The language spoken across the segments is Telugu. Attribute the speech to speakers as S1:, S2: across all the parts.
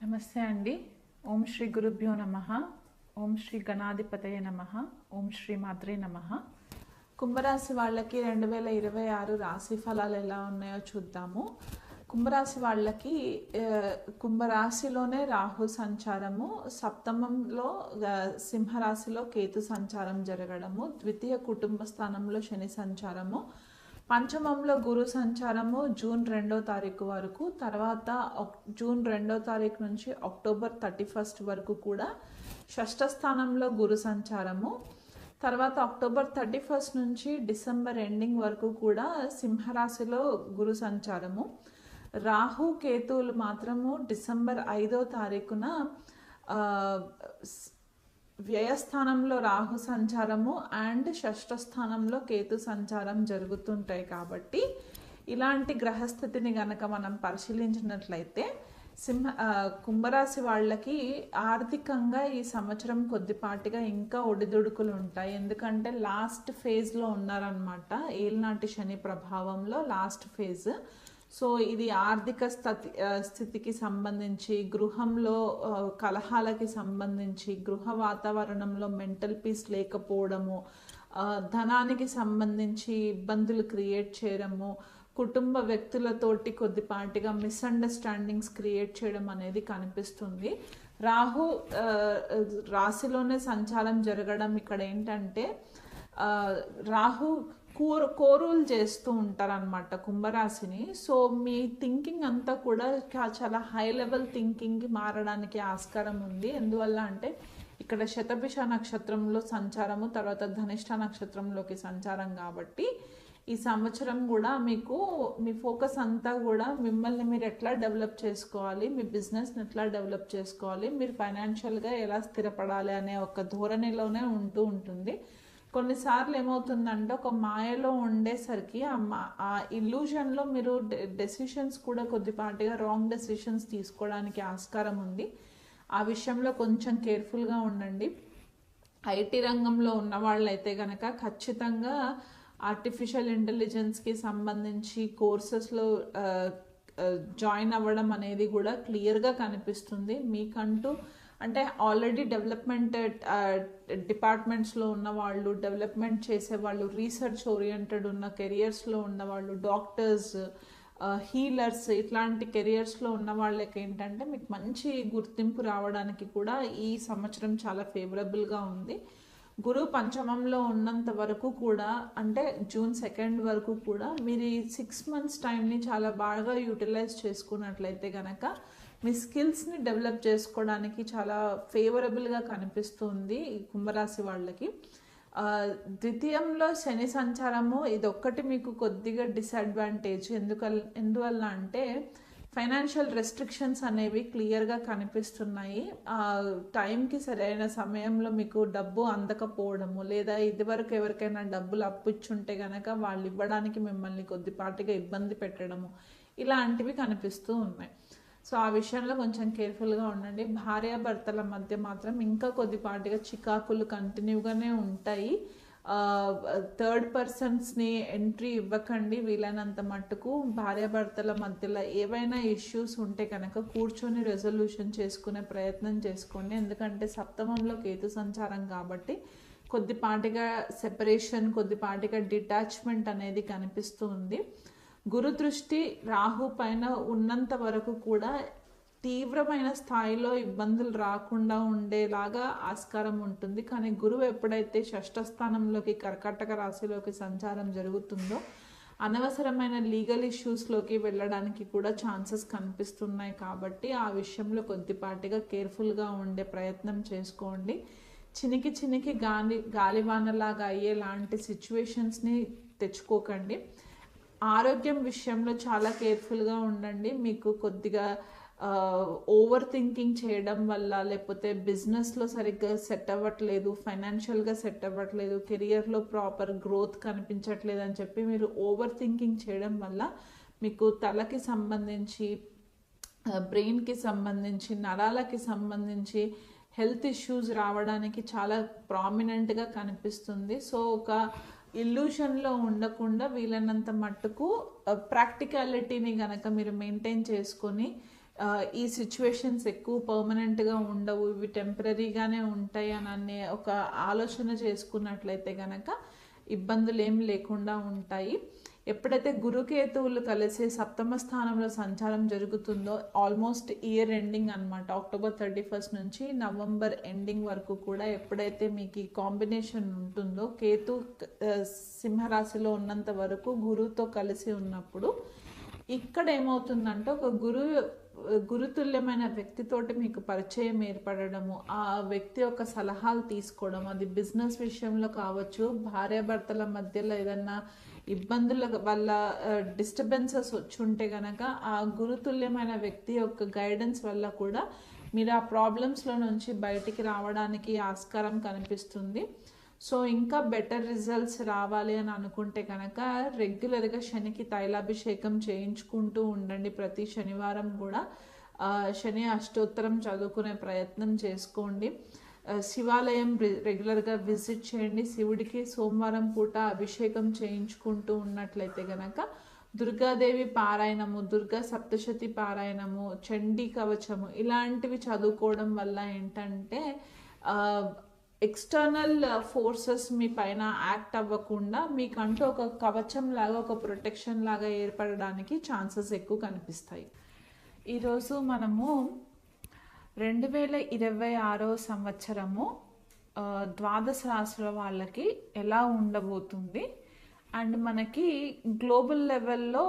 S1: నమస్తే అండి. ఓం శ్రీ గురుభ్యో నమః. ఓం శ్రీ గణాధిపతయ నమః. ఓం శ్రీ మాత్రే నమః. కుంభరాశి వాళ్ళకి 2026 రాశి ఫలాలు ఎలా ఉన్నాయో చూద్దాము. కుంభరాశి వాళ్ళకి కుంభరాశిలోనే రాహు సంచారము, సప్తమంలో సింహరాశిలో కేతు సంచారం జరగడము, ద్వితీయ కుటుంబ స్థానంలో శని సంచారము, పంచమంలో గురు సంచారము జూన్ 2వ తారీఖు వరకు, తర్వాత జూన్ 2వ తారీఖు నుంచి అక్టోబర్ 31 వరకు కూడా షష్ఠ స్థానంలో గురు సంచారము, తర్వాత అక్టోబర్ 31 నుంచి డిసెంబర్ ఎండింగ్ వరకు కూడా సింహరాశిలో గురు సంచారము. రాహు కేతువులు మాత్రము డిసెంబర్ 5వ తారీఖున వ్యయస్థానంలో రాహు సంచారము అండ్ షష్ఠ స్థానంలో కేతు సంచారం జరుగుతుంటాయి. కాబట్టి ఇలాంటి గ్రహస్థితిని గనక మనం పరిశీలించినట్లయితే కుంభరాశి వాళ్ళకి ఆర్థికంగా ఈ సంవత్సరం కొద్దిపాటిగా ఇంకా ఒడిదుడుకులు ఉంటాయి. ఎందుకంటే లాస్ట్ ఫేజ్లో ఉన్నారనమాట, ఏలినాటి శని ప్రభావంలో లాస్ట్ ఫేజ్. సో ఇది ఆర్థిక స్థితికి సంబంధించి, గృహంలో కలహాలకి సంబంధించి, గృహ వాతావరణంలో మెంటల్ పీస్ లేకపోవడము, ధనానికి సంబంధించి ఇబ్బందులు క్రియేట్ చేయడము, కుటుంబ వ్యక్తులతోటి కొద్దిపాటిగా మిస్అండర్స్టాండింగ్స్ క్రియేట్ చేయడం అనేది కనిపిస్తుంది. రాహు రాశిలోనే సంచారం జరగడం ఇక్కడ ఏంటంటే రాహు కోరూలు చేస్తూ ఉంటారనమాట కుంభరాశిని. సో మీ థింకింగ్ అంతా కూడా చాలా హై లెవెల్ థింకింగ్కి మారడానికి ఆస్కారం ఉంది. ఎందువల్ల అంటే ఇక్కడ శతభిష నక్షత్రంలో సంచారము, తర్వాత ధనిష్ట నక్షత్రంలోకి సంచారం. కాబట్టి ఈ సంవత్సరం కూడా మీకు మీ ఫోకస్ అంతా కూడా మిమ్మల్ని మీరు ఎట్లా డెవలప్ చేసుకోవాలి, మీ బిజినెస్ని ఎట్లా డెవలప్ చేసుకోవాలి, మీరు ఫైనాన్షియల్గా ఎలా స్థిరపడాలి అనే ఒక ధోరణిలోనే ఉంటూ ఉంటుంది. కొన్నిసార్లు ఏమవుతుందంటే ఒక మాయలో ఉండేసరికి ఆ ఇల్యూషన్లో మీరు డెసిషన్స్ కూడా కొద్దిపాటిగా రాంగ్ డెసిషన్స్ తీసుకోవడానికి ఆస్కారం ఉంది. ఆ విషయంలో కొంచెం కేర్ఫుల్గా ఉండండి. ఐటీ రంగంలో ఉన్న వాళ్ళైతే కనుక ఖచ్చితంగా ఆర్టిఫిషియల్ ఇంటెలిజెన్స్కి సంబంధించి కోర్సెస్లో జాయిన్ అవ్వడం అనేది కూడా క్లియర్గా కనిపిస్తుంది. మీకంటూ అంటే ఆల్రెడీ డెవలప్మెంట్ డిపార్ట్మెంట్స్లో ఉన్నవాళ్ళు, డెవలప్మెంట్ చేసేవాళ్ళు, రీసెర్చ్ ఓరియంటెడ్ ఉన్న కెరియర్స్లో ఉన్నవాళ్ళు, డాక్టర్స్, హీలర్స్, ఇట్లాంటి కెరియర్స్లో ఉన్న వాళ్ళకి ఏంటంటే మీకు మంచి గుర్తింపు రావడానికి కూడా ఈ సంవత్సరం చాలా ఫేవరబుల్గా ఉంది. గురువు పంచమంలో ఉన్నంత వరకు కూడా, అంటే జూన్ 2 వరకు కూడా మీరు ఈ 6 months టైంని చాలా బాగా యూటిలైజ్ చేసుకున్నట్లయితే కనుక మీ స్కిల్స్ని డెవలప్ చేసుకోవడానికి చాలా ఫేవరబుల్గా కనిపిస్తుంది ఈ కుంభరాశి వాళ్ళకి. ద్వితీయంలో శని సంచారము ఇదొక్కటి మీకు కొద్దిగా డిసడ్వాంటేజ్. ఎందువల్ల అంటే ఫైనాన్షియల్ రెస్ట్రిక్షన్స్ అనేవి క్లియర్గా కనిపిస్తున్నాయి. టైంకి సరైన సమయంలో మీకు డబ్బు అందకపోవడము, లేదా ఇదివరకు ఎవరికైనా డబ్బులు అప్పిచ్చుంటే కనుక వాళ్ళు ఇవ్వడానికి మిమ్మల్ని కొద్దిపాటిగా ఇబ్బంది పెట్టడము, ఇలాంటివి కనిపిస్తూ ఉన్నాయి. సో ఆ విషయంలో కొంచెం కేర్ఫుల్గా ఉండండి. భార్యాభర్తల మధ్య మాత్రం ఇంకా కొద్దిపాటిగా చికాకులు కంటిన్యూగానే ఉంటాయి. థర్డ్ పర్సన్స్ని ఎంట్రీ ఇవ్వకండి. వీలైనంత మట్టుకు భార్యాభర్తల మధ్యలో ఏవైనా ఇష్యూస్ ఉంటే కనుక కూర్చొని రెజల్యూషన్ చేసుకునే ప్రయత్నం చేసుకోండి. ఎందుకంటే సప్తమంలో కేతు సంచారం కాబట్టి కొద్దిపాటిగా సెపరేషన్, కొద్దిపాటిగా డిటాచ్మెంట్ అనేది కనిపిస్తూ ఉంది. గురు దృష్టి రాహు పైన ఉన్నంత వరకు కూడా తీవ్రమైన స్థాయిలో ఇబ్బందులు రాకుండా ఉండేలాగా ఆస్కారం ఉంటుంది. కానీ గురువు ఎప్పుడైతే షష్ఠ స్థానంలోకి కర్కాటక రాశిలోకి సంచారం జరుగుతుందో అనవసరమైన లీగల్ ఇష్యూస్లోకి వెళ్ళడానికి కూడా ఛాన్సెస్ కనిపిస్తున్నాయి. కాబట్టి ఆ విషయంలో కొద్దిపాటిగా కేర్ఫుల్గా ఉండే ప్రయత్నం చేసుకోండి. చినికి గాలివానలాగా అయ్యేలాంటి సిచ్యువేషన్స్ని తెచ్చుకోకండి. ఆరోగ్యం విషయంలో చాలా కేర్ఫుల్గా ఉండండి. మీకు కొద్దిగా ఓవర్ థింకింగ్ చేయడం వల్ల, లేకపోతే బిజినెస్లో సరిగ్గా సెట్ అవ్వట్లేదు, ఫైనాన్షియల్గా సెట్ అవ్వట్లేదు, కెరియర్లో ప్రాపర్ గ్రోత్ కనిపించట్లేదు అని చెప్పి మీరు ఓవర్ థింకింగ్ చేయడం వల్ల మీకు తలకి సంబంధించి, బ్రెయిన్కి సంబంధించి, నరాలకి సంబంధించి హెల్త్ ఇష్యూస్ రావడానికి చాలా ప్రామినెంట్గా కనిపిస్తుంది. సో ఒక ఇల్యూషన్లో ఉండకుండా వీలైనంత మట్టుకు ప్రాక్టికాలిటీని గనక మీరు మెయింటైన్ చేసుకొని ఈ సిచ్యువేషన్స్ ఎక్కువ పర్మనెంట్గా ఉండవు, ఇవి టెంపరీగానే ఉంటాయి అని అనే ఒక ఆలోచన చేసుకున్నట్లయితే కనుక ఇబ్బందులు ఏం లేకుండా ఉంటాయి. ఎప్పుడైతే గురుకేతువులు కలిసి సప్తమ స్థానంలో సంచారం జరుగుతుందో ఆల్మోస్ట్ ఇయర్ ఎండింగ్ అనమాట, అక్టోబర్ 31 నుంచి నవంబర్ ఎండింగ్ వరకు కూడా ఎప్పుడైతే మీకు ఈ కాంబినేషన్ ఉంటుందో, కేతు సింహరాశిలో ఉన్నంత వరకు గురువుతో కలిసి ఉన్నప్పుడు ఇక్కడ ఏమవుతుందంటే ఒక గురుతుల్యమైన వ్యక్తితోటి మీకు పరిచయం ఏర్పడము, ఆ వ్యక్తి యొక్క సలహాలు తీసుకోవడం, అది బిజినెస్ విషయంలో కావచ్చు, భార్యాభర్తల మధ్యలో ఏదన్నా ఇబ్బందుల వల్ల డిస్టర్బెన్సెస్ వచ్చి ఉంటే కనుక ఆ గురుతుల్యమైన వ్యక్తి యొక్క గైడెన్స్ వల్ల కూడా మీరు ఆ ప్రాబ్లమ్స్లో నుంచి బయటికి రావడానికి ఆస్కారం కనిపిస్తుంది. సో ఇంకా బెటర్ రిజల్ట్స్ రావాలి అని అనుకుంటే కనుక రెగ్యులర్గా శనికి తైలాభిషేకం చేయించుకుంటూ ఉండండి. ప్రతి శనివారం కూడా శని అష్టోత్తరం చదువుకునే ప్రయత్నం చేసుకోండి. శివాలయం రెగ్యులర్గా విజిట్ చేయండి. శివుడికి సోమవారం పూట అభిషేకం చేయించుకుంటూ ఉన్నట్లయితే కనుక దుర్గాదేవి పారాయణము, దుర్గా సప్తశతి పారాయణము, చండీ కవచము ఇలాంటివి చదువుకోవడం వల్ల ఏంటంటే ఎక్స్టర్నల్ ఫోర్సెస్ మీ పైన యాక్ట్ అవ్వకుండా మీకంటూ ఒక కవచం లాగా, ఒక ప్రొటెక్షన్ లాగా ఏర్పడడానికి ఛాన్సెస్ ఎక్కువ కనిపిస్తాయి. ఈరోజు మనము 2026 సంవత్సరము ద్వాదశ రాశుల వాళ్ళకి ఎలా ఉండబోతుంది అండ్ మనకి గ్లోబల్ లెవెల్లో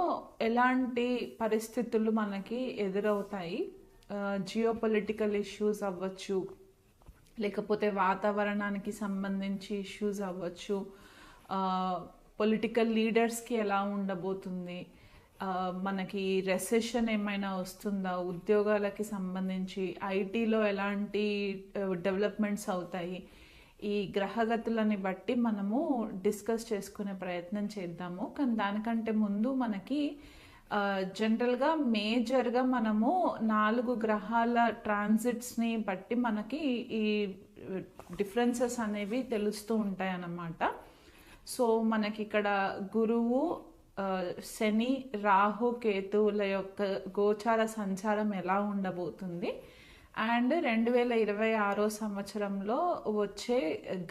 S1: ఎలాంటి పరిస్థితులు మనకి ఎదురవుతాయి, జియోపొలిటికల్ ఇష్యూస్ అవ్వచ్చు, లేకపోతే వాతావరణానికి సంబంధించి ఇష్యూస్ అవ్వచ్చు, పొలిటికల్ లీడర్స్కి ఎలా ఉండబోతుంది, మనకి రెసెషన్ ఏమైనా వస్తుందా, ఉద్యోగాలకి సంబంధించి ఐటీలో ఎలాంటి డెవలప్మెంట్స్ అవుతాయి, ఈ గ్రహగతులని బట్టి మనము డిస్కస్ చేసుకునే ప్రయత్నం చేద్దాము. కానీ దానికంటే ముందు మనకి జనరల్గా మేజర్గా మనము 4 గ్రహాల ట్రాన్సిట్స్ని బట్టి మనకి ఈ డిఫరెన్సెస్ అనేవి తెలుస్తూ ఉంటాయి అన్నమాట. సో మనకి ఇక్కడ గురువు, శని, రాహు, కేతువుల యొక్క గోచార సంచారం ఎలా ఉండబోతుంది అండ్ 2026 సంవత్సరంలో వచ్చే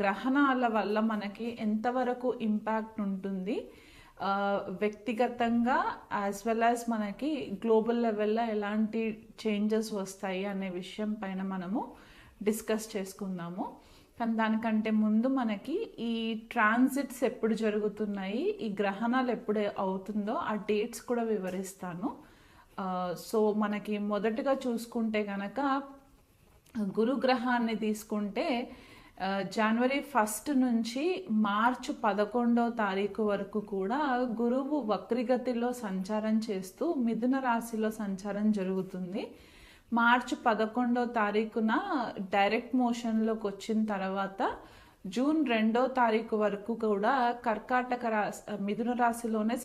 S1: గ్రహణాల వల్ల మనకి ఎంతవరకు ఇంపాక్ట్ ఉంటుంది, వ్యక్తిగతంగా యాజ్ వెల్ యాజ్ మనకి గ్లోబల్ లెవెల్లో ఎలాంటి చేంజెస్ వస్తాయి అనే విషయం పైన మనము డిస్కస్ చేసుకుందాము. కానీ దానికంటే ముందు మనకి ఈ ట్రాన్సిట్స్ ఎప్పుడు జరుగుతున్నాయి, ఈ గ్రహణాలు ఎప్పుడు అవుతుందో ఆ డేట్స్ కూడా వివరిస్తాను. సో మనకి మొదటగా చూసుకుంటే కనుక గురుగ్రహాన్ని తీసుకుంటే జనవరి 1 నుంచి మార్చి 11వ తారీఖు వరకు కూడా గురువు వక్రిగతిలో సంచారం చేస్తూ మిథున రాశిలో సంచారం జరుగుతుంది. మార్చి 11వ తారీఖున డైరెక్ట్ మోషన్లోకి వచ్చిన తర్వాత జూన్ 2వ తారీఖు వరకు కూడా కర్కాటక రాశి, మిథున రాశిలోనే